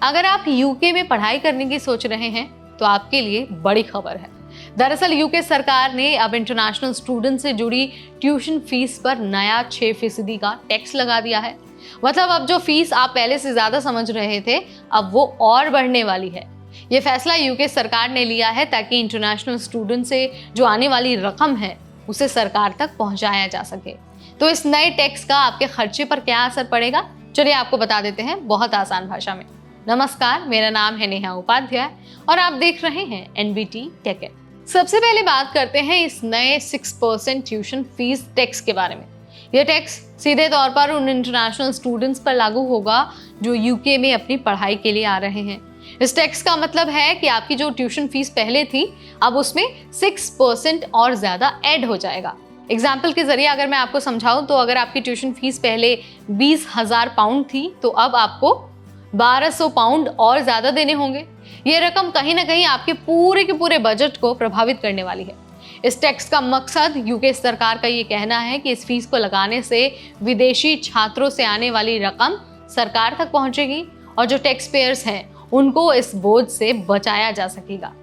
अगर आप यूके में पढ़ाई करने की सोच रहे हैं तो आपके लिए बड़ी खबर है। दरअसल यूके सरकार ने अब इंटरनेशनल स्टूडेंट से जुड़ी ट्यूशन फीस पर नया 6% का टैक्स लगा दिया है। मतलब अब जो फीस आप पहले से ज्यादा समझ रहे थे, अब वो और बढ़ने वाली है। ये फैसला यूके सरकार ने लिया है ताकि इंटरनेशनल स्टूडेंट से जो आने वाली रकम है उसे सरकार तक पहुंचाया जा सके। तो इस नए टैक्स का आपके खर्चे पर क्या असर पड़ेगा, चलिए आपको बता देते हैं बहुत आसान भाषा में। नमस्कार, मेरा नाम है नेहा उपाध्याय और आप देख रहे हैं एनबीटी टेक। सबसे पहले बात करते हैं इस नए 6% ट्यूशन फीस टैक्स के बारे में। यह टैक्स सीधे तौर पर उन इंटरनेशनल स्टूडेंट्स पर लागू होगा जो यूके में अपनी पढ़ाई के लिए आ रहे हैं। इस टैक्स का मतलब है कि आपकी जो ट्यूशन फीस पहले थी, अब उसमें 6% और ज्यादा ऐड हो जाएगा। एग्जाम्पल के जरिए अगर मैं आपको समझाऊं तो अगर आपकी ट्यूशन फीस पहले 20,000 पाउंड थी तो अब आपको 1200 पाउंड और ज्यादा देने होंगे। ये रकम कहीं ना कहीं आपके पूरे के पूरे बजट को प्रभावित करने वाली है। इस टैक्स का मकसद यूके सरकार का ये कहना है कि इस फीस को लगाने से विदेशी छात्रों से आने वाली रकम सरकार तक पहुंचेगी और जो टैक्स पेयर्स हैं उनको इस बोझ से बचाया जा सकेगा।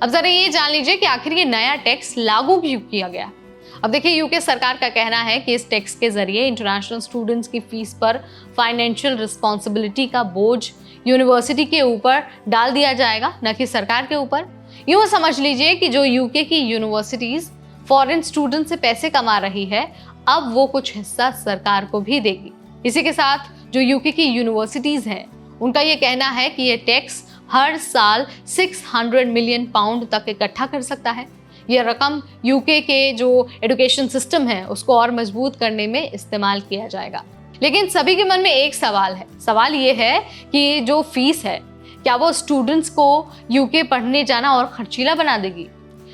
अब जरा ये जान लीजिए कि आखिर ये नया टैक्स लागू क्यों किया गया। अब देखिए, यूके सरकार का कहना है कि इस टैक्स के जरिए इंटरनेशनल स्टूडेंट्स की फीस पर फाइनेंशियल रिस्पॉन्सिबिलिटी का बोझ यूनिवर्सिटी के ऊपर डाल दिया जाएगा, न कि सरकार के ऊपर। यूं समझ लीजिए कि जो यूके की यूनिवर्सिटीज फॉरेन स्टूडेंट से पैसे कमा रही है, अब वो कुछ हिस्सा सरकार को भी देगी। इसी के साथ जो यूके की यूनिवर्सिटीज हैं उनका ये कहना है कि ये टैक्स हर साल 600 मिलियन पाउंड तक इकट्ठा कर सकता है। यह रकम यूके के जो एजुकेशन सिस्टम है उसको और मजबूत करने में इस्तेमाल किया जाएगा। लेकिन सभी के मन में एक सवाल है। सवाल ये है कि जो फीस है क्या वो स्टूडेंट्स को यूके पढ़ने जाना और खर्चीला बना देगी।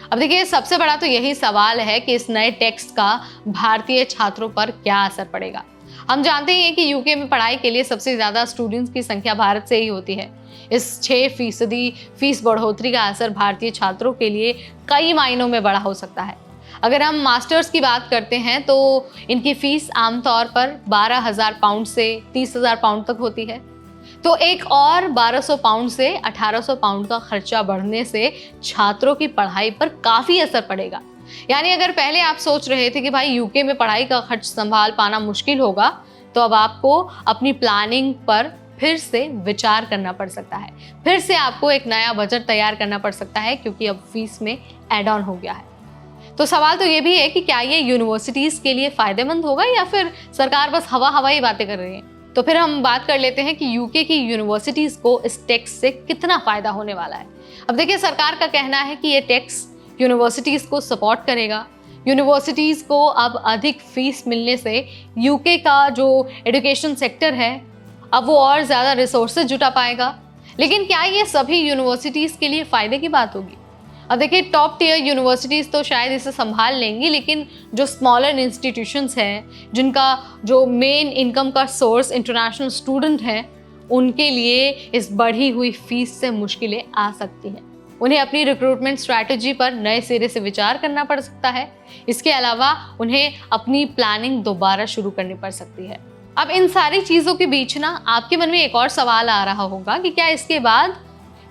अब देखिए, सबसे बड़ा तो यही सवाल है कि इस नए टैक्स का भारतीय छात्रों पर क्या असर पड़ेगा। हम जानते हैं कि यूके में पढ़ाई के लिए सबसे ज्यादा स्टूडेंट्स की संख्या भारत से ही होती है। इस 6% फीस बढ़ोतरी का असर भारतीय छात्रों के लिए कई मायनों में बड़ा हो सकता है। अगर हम मास्टर्स की बात करते हैं तो इनकी फीस आमतौर पर 12,000 पाउंड से 30,000 पाउंड तक होती है। तो एक और 1200 पाउंड से 1800 पाउंड का खर्चा बढ़ने से छात्रों की पढ़ाई पर काफी असर पड़ेगा। यानी अगर पहले आप सोच रहे थे कि भाई यूके में पढ़ाई का खर्च संभाल पाना मुश्किल होगा, तो अब आपको अपनी प्लानिंग पर फिर से विचार करना पड़ सकता है। फिर से आपको एक नया बजट तैयार करना पड़ सकता है, क्योंकि अब फीस में एड ऑन हो गया है। तो सवाल तो ये भी है कि क्या ये यूनिवर्सिटीज के लिए फायदेमंद होगा या फिर सरकार बस हवा हवाई बातें कर रही है। तो फिर हम बात कर लेते हैं कि यूके की यूनिवर्सिटीज को इस टैक्स से कितना फायदा होने वाला है। अब देखिए, सरकार का कहना है कि ये टैक्स यूनिवर्सिटीज को सपोर्ट करेगा। यूनिवर्सिटीज को अब अधिक फीस मिलने से यूके का जो एजुकेशन सेक्टर है अब वो और ज़्यादा रिसोर्सेज जुटा पाएगा। लेकिन क्या ये सभी यूनिवर्सिटीज़ के लिए फ़ायदे की बात होगी। अब देखिए, टॉप टियर यूनिवर्सिटीज़ तो शायद इसे संभाल लेंगी, लेकिन जो स्मॉलर इंस्टीट्यूशंस हैं जिनका जो मेन इनकम का सोर्स इंटरनेशनल स्टूडेंट हैं, उनके लिए इस बढ़ी हुई फीस से मुश्किलें आ सकती हैं। उन्हें अपनी रिक्रूटमेंट स्ट्रैटेजी पर नए सिरे से विचार करना पड़ सकता है। इसके अलावा उन्हें अपनी प्लानिंग दोबारा शुरू करनी पड़ सकती है। अब इन सारी चीज़ों के बीच ना आपके मन में एक और सवाल आ रहा होगा कि क्या इसके बाद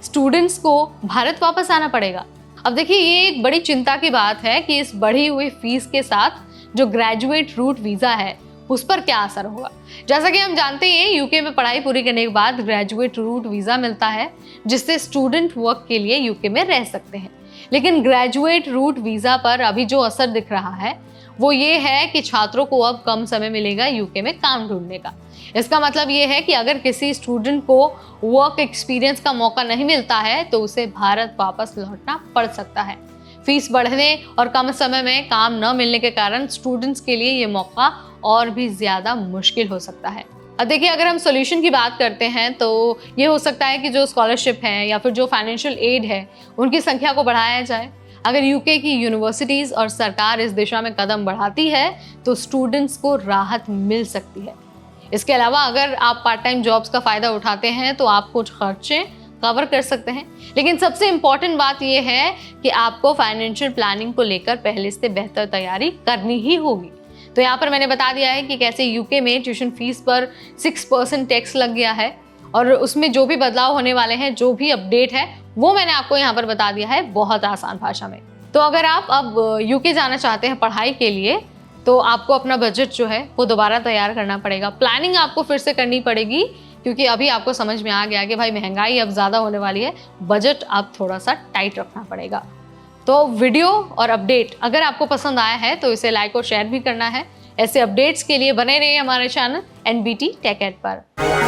स्टूडेंट्स को भारत वापस आना पड़ेगा। अब देखिए, ये एक बड़ी चिंता की बात है कि इस बढ़ी हुई फीस के साथ जो ग्रेजुएट रूट वीज़ा है उस पर क्या असर होगा। जैसा कि हम जानते हैं, यूके में पढ़ाई पूरी करने के बाद ग्रेजुएट रूट वीज़ा मिलता है, जिससे स्टूडेंट वर्क के लिए यूके में रह सकते हैं। लेकिन ग्रेजुएट रूट वीज़ा पर अभी जो असर दिख रहा है वो ये है कि छात्रों को अब कम समय मिलेगा यूके में काम ढूंढने का। इसका मतलब ये है कि अगर किसी स्टूडेंट को वर्क एक्सपीरियंस का मौका नहीं मिलता है तो उसे भारत वापस लौटना पड़ सकता है। फीस बढ़ने और कम समय में काम न मिलने के कारण स्टूडेंट्स के लिए ये मौका और भी ज़्यादा मुश्किल हो सकता है। अब देखिए, अगर हम सोल्यूशन की बात करते हैं तो ये हो सकता है कि जो स्कॉलरशिप है या फिर जो फाइनेंशियल एड है उनकी संख्या को बढ़ाया जाए। अगर यूके की यूनिवर्सिटीज़ और सरकार इस दिशा में कदम बढ़ाती है तो स्टूडेंट्स को राहत मिल सकती है। इसके अलावा अगर आप पार्ट टाइम जॉब्स का फ़ायदा उठाते हैं तो आप कुछ खर्चे कवर कर सकते हैं। लेकिन सबसे इम्पॉर्टेंट बात यह है कि आपको फाइनेंशियल प्लानिंग को लेकर पहले से बेहतर तैयारी करनी ही होगी। तो यहाँ पर मैंने बता दिया है कि कैसे यूके में ट्यूशन फीस पर 6% टैक्स लग गया है और उसमें जो भी बदलाव होने वाले हैं, जो भी अपडेट है, वो मैंने आपको यहाँ पर बता दिया है बहुत आसान भाषा में। तो अगर आप अब यूके जाना चाहते हैं पढ़ाई के लिए, तो आपको अपना बजट जो है वो दोबारा तैयार करना पड़ेगा, प्लानिंग आपको फिर से करनी पड़ेगी, क्योंकि अभी आपको समझ में आ गया कि भाई महंगाई अब ज़्यादा होने वाली है, बजट अब थोड़ा सा टाइट रखना पड़ेगा। तो वीडियो और अपडेट अगर आपको पसंद आया है तो इसे लाइक और शेयर भी करना है। ऐसे अपडेट्स के लिए बने रहिए हमारे चैनल NBT Tech Ed पर।